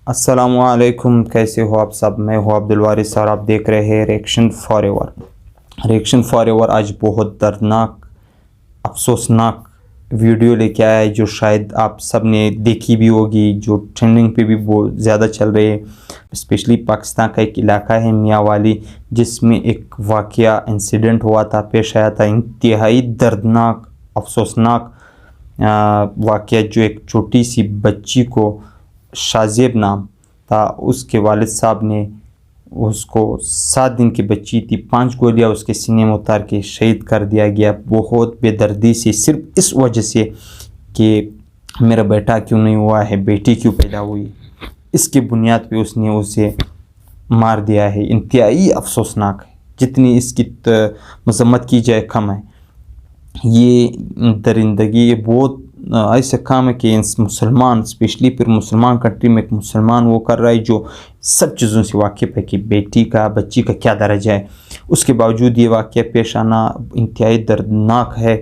السلام علیکم، کیسے ہو آپ سب؟ میں ہوں عبدالوارث اور آپ دیکھ رہے ہیں reaction for ever. Reaction for ever آج بہت دردناک افسوسناک ویڈیو لے کے آیا ہے، جو شاید آپ سب نے دیکھی بھی ہوگی، جو ٹرینڈنگ پہ بھی بہت زیادہ چل رہی ہے۔ اسپیشلی پاکستان کا ایک علاقہ ہے میاں والی، جس میں ایک واقعہ انسیڈنٹ ہوا تھا، پیش آیا تھا، انتہائی دردناک افسوسناک واقعہ، جو ایک چھوٹی سی بچی کو، شازیب نام تھا، اس کے والد صاحب نے اس کو 7 دن کی بچی تھی، 5 گولیاں اس کے سینے میں اتار کے شہید کر دیا گیا، بہت بے دردی سے، صرف اس وجہ سے کہ میرا بیٹا کیوں نہیں ہوا ہے، بیٹی کیوں پیدا ہوئی، اس کی بنیاد پہ اس نے اسے مار دیا ہے۔ انتہائی افسوسناک ہے، جتنی اس کی مذمت کی جائے کم ہے۔ یہ درندگی، یہ بہت ایسا کام ہے کہ مسلمان، اسپیشلی پھر مسلمان کنٹری میں ایک مسلمان وہ کر رہا ہے جو سب چیزوں سے واقف ہے کہ بچی کا کیا درجہ ہے، اس کے باوجود یہ واقعہ پیش آنا انتہائی دردناک ہے۔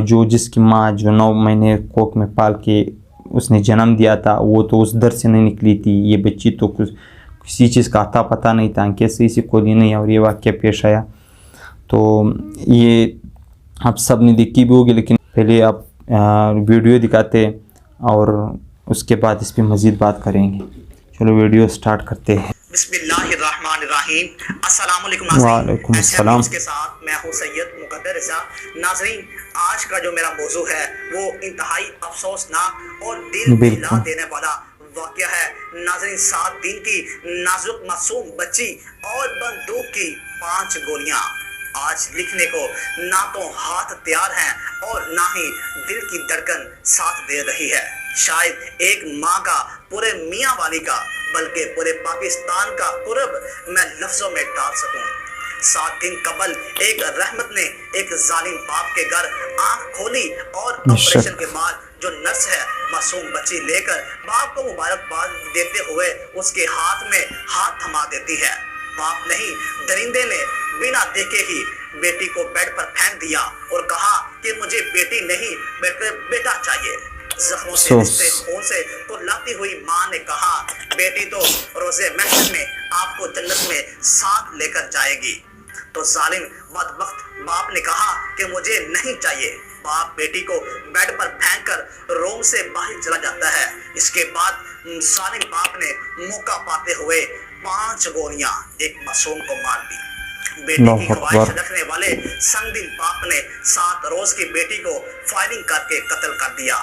جو جس کی ماں جو 9 مہینے کوکھ میں پال کے اس نے جنم دیا تھا، وہ تو اس در سے نہیں نکلی تھی، یہ بچی تو کسی چیز کا عطا پتہ نہیں تھا، کیسے اسی کھولی نہیں، اور یہ واقعہ پیش آیا۔ تو یہ آپ سب نے دیکھی بھی ہوگی، لیکن پہلے آپ ویڈیو دکھاتے اور اس کے بعد اس پہ مزید بات کریں گے۔ چلو ویڈیو سٹارٹ کرتے ہیں۔ بسم اللہ الرحمن الرحیم۔ السلام علیکم ناظرین، وعلیکم السلام۔ کے ساتھ میں ہوں سید مقدر رضا۔ ناظرین، آج کا جو میرا موضوع ہے وہ انتہائی افسوسناک اور دل ہلا دینے والا واقعہ ہے۔ ناظرین، 7 دن کی نازک معصوم بچی اور بندوق کی 5 گولیاں۔ آج لکھنے کو نہ تو ہاتھ تیار ہیں اور نہ ہی دل کی دھڑکن ساتھ دے رہی ہے۔ شاید ایک ماں کا، پورے میاں والی کا، بلکہ پورے پاکستان کا قرب میں لفظوں میں ڈال سکوں۔ 7 دن قبل ایک رحمت نے ایک ظالم باپ کے گھر آنکھ کھولی اور آپریشن کے بعد جو نرس ہے معصوم بچی لے کر باپ کو مبارکباد دیتے ہوئے اس کے ہاتھ میں ہاتھ تھما دیتی ہے۔ باپ نہیں، درندے نے بنا دیکھے ہی بیٹی کو بیڈ پر پھینک دیا اور کہا کہ مجھے بیٹی نہیں بیٹا چاہیے۔ زخموں سے رشتے خون سے تو لاتی ہوئی ماں نے کہا بیٹی تو روزے محشر میں آپ کو جنت میں ساتھ لے کر جائے گی۔ تو ظالم بدبخت باپ نے کہا کہ مجھے نہیں چاہیے۔ باپ بیٹی کو بیڈ پر پھینک کر روم سے باہر چلا جاتا ہے۔ اس کے بعد ظالم باپ نے موقع پاتے ہوئے 5 گولیاں ایک معصوم کو مار دی۔ بیٹی کی خواہش رکھنے والے سنگدل باپ نے 7 روز کی بیٹی کو فائرنگ کر کے قتل کر دیا۔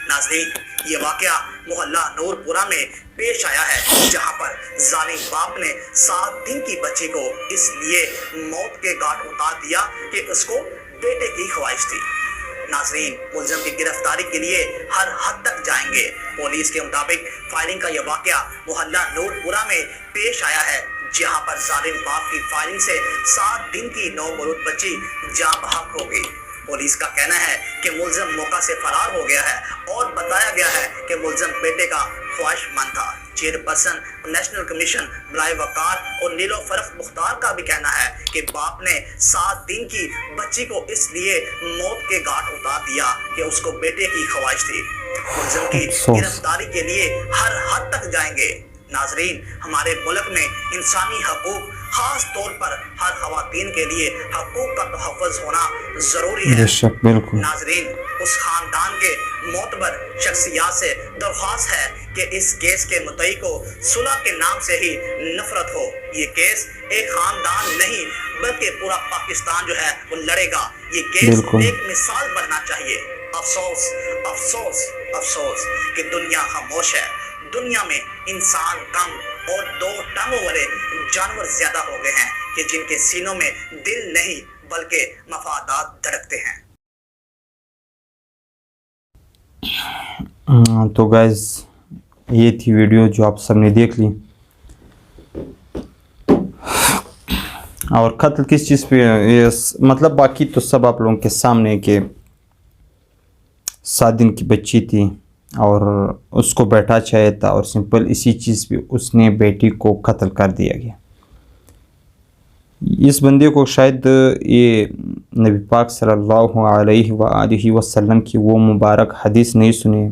ناظرین، یہ واقعہ محلہ نور پورہ میں پیش آیا ہے، جہاں پر ظالم باپ نے 7 دن کی بچی کو اس لیے موت کے گھاٹ اتار دیا کہ اس کو بیٹے کی خواہش تھی۔ ناظرین، ملزم کی گرفتاری کے لیے ہر حد تک جائیں گے۔ پولیس کے مطابق فائرنگ کا یہ واقعہ محلہ نور پورہ میں پیش آیا ہے، جہاں پر ظالم باپ کی فائرنگ سے 7 دن کی 9 مولود بچی جاں بحق ہو گئی۔ پولیس کا کہنا ہے کہ ملزم موقع سے فرار ہو گیا ہے اور بتایا گیا ہے کہ ملزم بیٹے کا خواہش مند تھا۔ چیئرپرسن نیشنل کمیشن بلائے وقار اور نیلوفر مختار کا بھی کہنا ہے کہ باپ نے 7 دن کی بچی کو اس لیے موت کے گھاٹ اتار دیا کہ اس کو بیٹے کی خواہش تھی۔ ملزم کی گرفتاری کے لیے ہر حد تک جائیں گے۔ ناظرین، ہمارے ملک میں انسانی حقوق، خاص طور پر ہر خواتین کے لیے حقوق کا تحفظ ہونا ضروری ہے۔ ناظرین، اس خاندان کے معتبر شخصیات سے درخواست ہے کہ اس کیس کے مدعی کو صلح کے نام سے ہی نفرت ہو۔ یہ کیس ایک خاندان نہیں بلکہ پورا پاکستان جو ہے وہ لڑے گا۔ یہ کیس ایک مثال بننا چاہیے۔ افسوس افسوس افسوس کہ دنیا خاموش ہے۔ دنیا میں انسان کم اور 2 ٹانگوں والے جانور زیادہ ہو گئے ہیں کہ جن کے سینوں میں دل نہیں بلکہ مفادات دھڑکتے ہیں۔ تو گائز، یہ تھی ویڈیو جو آپ سب نے دیکھ لی۔ اور قتل کس چیز پہ، مطلب باقی تو سب آپ لوگوں کے سامنے کہ 7 دن کی بچی تھی اور اس کو بیٹا چاہیے تھا، اور سمپل اسی چیز پہ اس نے بیٹی کو قتل کر دیا گیا۔ اس بندے کو شاید یہ نبی پاک صلی اللہ علیہ وآلہ وسلم کی وہ مبارک حدیث نہیں سنے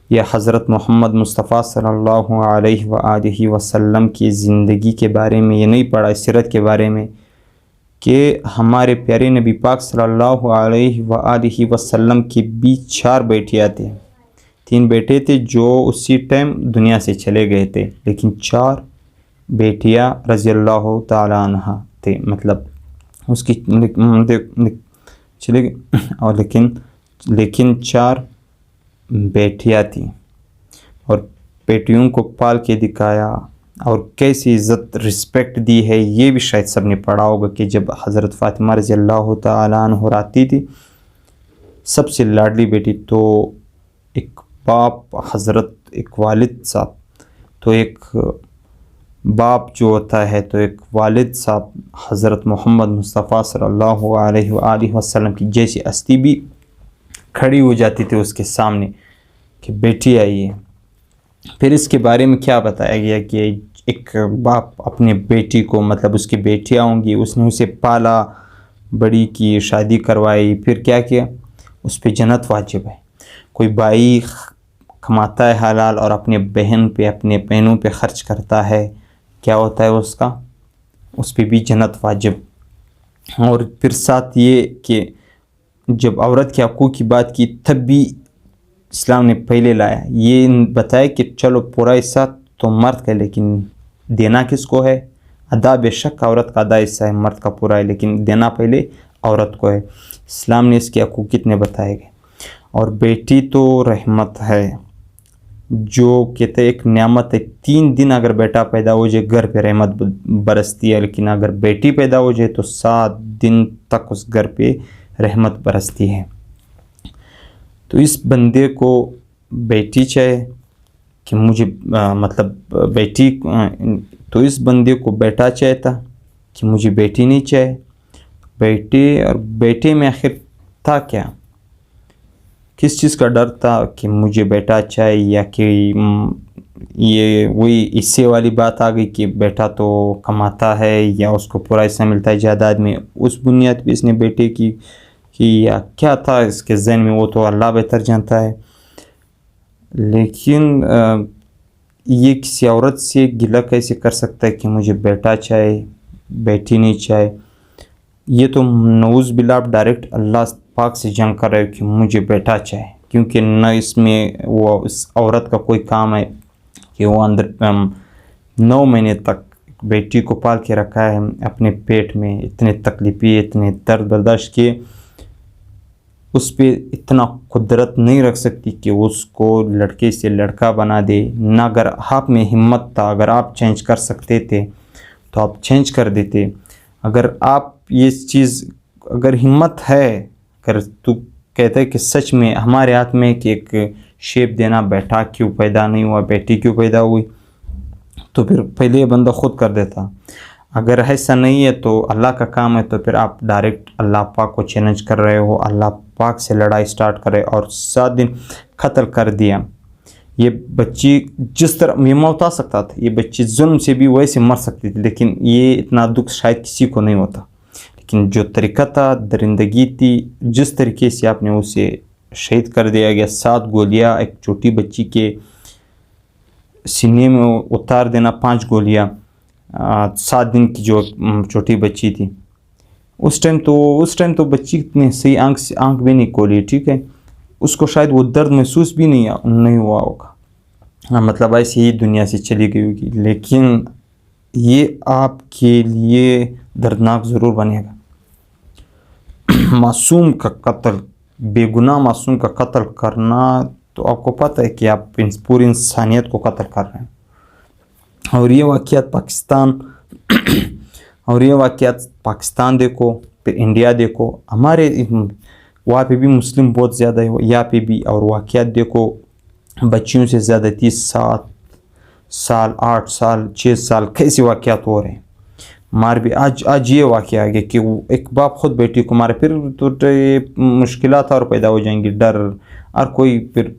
یہ حضرت محمد مصطفیٰ صلی اللہ علیہ وآلہ وسلم کی زندگی کے بارے میں یہ نہیں پڑھا، سیرت کے بارے میں، کہ ہمارے پیارے نبی پاک صلی اللہ علیہ وآلہ وسلم کی بھی 4 بیٹیاں تھیں، 3 بیٹے تھے جو اسی ٹائم دنیا سے چلے گئے تھے، لیکن 4 بیٹیاں رضی اللہ تعالیٰ عنہ تھے، مطلب اس کی چلے گئے، اور لیکن 4 بیٹیاں تھیں، اور بیٹیوں کو پال کے دکھایا، اور کیسی عزت رسپیکٹ دی ہے یہ بھی شاید سب نے پڑھا ہوگا، کہ جب حضرت فاطمہ رضی اللہ تعالیٰ عنہ آتی تھی، سب سے لاڈلی بیٹی، تو ایک باپ حضرت، ایک والد صاحب، تو ایک باپ جو ہوتا ہے تو ایک والد صاحب حضرت محمد مصطفیٰ صلی اللہ علیہ وآلہ وسلم کی جیسی ہستی بھی کھڑی ہو جاتی تھی اس کے سامنے کہ بیٹی آئی ہے۔ پھر اس کے بارے میں کیا بتایا گیا کہ ایک باپ اپنے بیٹی کو، مطلب اس کی بیٹیاں ہوں گی، اس نے اسے پالا، بڑی کی، شادی کروائی، پھر کیا کیا، اس پہ جنت واجب ہے۔ کوئی بھائی کماتا ہے حلال اور اپنے بہن پہ، اپنے بہنوں پہ خرچ کرتا ہے، کیا ہوتا ہے اس پہ بھی جنت واجب۔ اور پھر ساتھ یہ کہ جب عورت کے حقوق کی بات کی تب بھی اسلام نے پہلے لایا، یہ بتایا کہ چلو پورا حصہ تو مرد کا، لیکن دینا کس کو ہے؟ ادا بے شک عورت کا ادا حصہ ہے، مرد کا پورا ہے، لیکن دینا پہلے عورت کو ہے۔ اسلام نے اس کے حقوق کتنے بتائے گئے۔ اور بیٹی تو رحمت ہے، جو کہتے ایک نعمت ہے، 3 دن اگر بیٹا پیدا ہو جائے گھر پہ رحمت برستی ہے، لیکن اگر بیٹی پیدا ہو جائے تو 7 دن تک اس گھر پہ رحمت برستی ہے۔ تو اس بندے کو بیٹی چاہے کہ مجھے مطلب بیٹی، تو اس بندے کو بیٹا چاہتا کہ مجھے بیٹی نہیں چاہے۔ بیٹے اور بیٹے میں آخر تھا کیا؟ کس چیز کا ڈر تھا کہ مجھے بیٹا چاہے، یا کہ یہ وہی حصے والی بات آ گئی کہ بیٹا تو کماتا ہے یا اس کو پورا حصہ ملتا ہے جائیداد میں، اس بنیاد پہ اس نے بیٹے کی یا کیا تھا اس کے ذہن میں، وہ تو اللہ بہتر جانتا ہے۔ لیکن یہ کسی عورت سے گلہ کیسے کر سکتا ہے کہ مجھے بیٹا چاہے بیٹی نہیں چاہے؟ یہ تو نعوذ باللہ آپ ڈائریکٹ اللہ پاک سے جنگ کر رہے ہو کہ مجھے بیٹا چاہے، کیونکہ نہ اس میں وہ اس عورت کا کوئی کام ہے کہ وہ اندر 9 مہینے تک بیٹی کو پال کے رکھا ہے اپنے پیٹ میں، اتنے تکلیفی، اتنے درد برداشت کیے، اس پہ اتنا قدرت نہیں رکھ سکتی کہ اس کو لڑکے سے لڑکا بنا دے۔ نہ اگر آپ میں ہمت تھا، اگر آپ چینج کر سکتے تھے تو آپ چینج کر دیتے۔ اگر آپ یہ چیز، اگر ہمت ہے، اگر تو کہتے کہ سچ میں ہمارے ہاتھ میں کہ ایک شیپ دینا، بیٹا کیوں پیدا نہیں ہوا، بیٹی کیوں پیدا ہوئی، تو پھر پہلے یہ بندہ خود کر دیتا۔ اگر ایسا نہیں ہے تو اللہ کا کام ہے، تو پھر آپ ڈائریکٹ اللہ پاک کو چیلنج کر رہے ہو، اللہ پاک سے لڑائی سٹارٹ کر رہے، اور 7 دن قتل کر دیا۔ یہ بچی جس طرح یہ موت آ سکتا تھا، یہ بچی ظلم سے بھی ویسے مر سکتی تھی، لیکن یہ اتنا دکھ شاید کسی کو نہیں ہوتا۔ لیکن جو طریقہ تھا، درندگی تھی، جس طریقے سے آپ نے اسے شہید کر دیا گیا، 7 گولیاں ایک چھوٹی بچی کے سینے میں اتار دینا، 5 گولیاں 7 دن کی جو چھوٹی بچی تھی، اس ٹائم تو بچی نے صحیح آنکھ بھی نہیں کھولی، ٹھیک ہے، اس کو شاید وہ درد محسوس بھی نہیں ہوا ہوگا، مطلب ایسی ہی دنیا سے چلی گئی ہوگی۔ لیکن یہ آپ کے لیے دردناک ضرور بنے گا۔ معصوم کا قتل، بے گناہ معصوم کا قتل کرنا، تو آپ کو پتہ ہے کہ آپ پوری انسانیت کو قتل کر رہے ہیں۔ اور یہ واقعات پاکستان دیکھو، پھر انڈیا دیکھو، ہمارے وہاں پہ بھی مسلم بہت زیادہ ہے، یہاں پہ بھی، اور واقعات دیکھو، بچیوں سے زیادتی، 7 سال 8 سال 6 سال کیسے واقعات ہو رہے ہیں۔ مار بھی آج یہ واقعہ آ گیا کہ ایک باپ خود بیٹی کو مارے، پھر تو مشکلات اور پیدا ہو جائیں گی، ڈر، اور کوئی پھر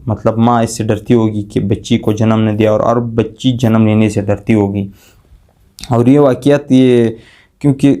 مطلب ماں اس سے ڈرتی ہوگی کہ بچی کو جنم نے دیا، اور بچی جنم لینے سے ڈرتی ہوگی۔ اور یہ واقعات، یہ کیونکہ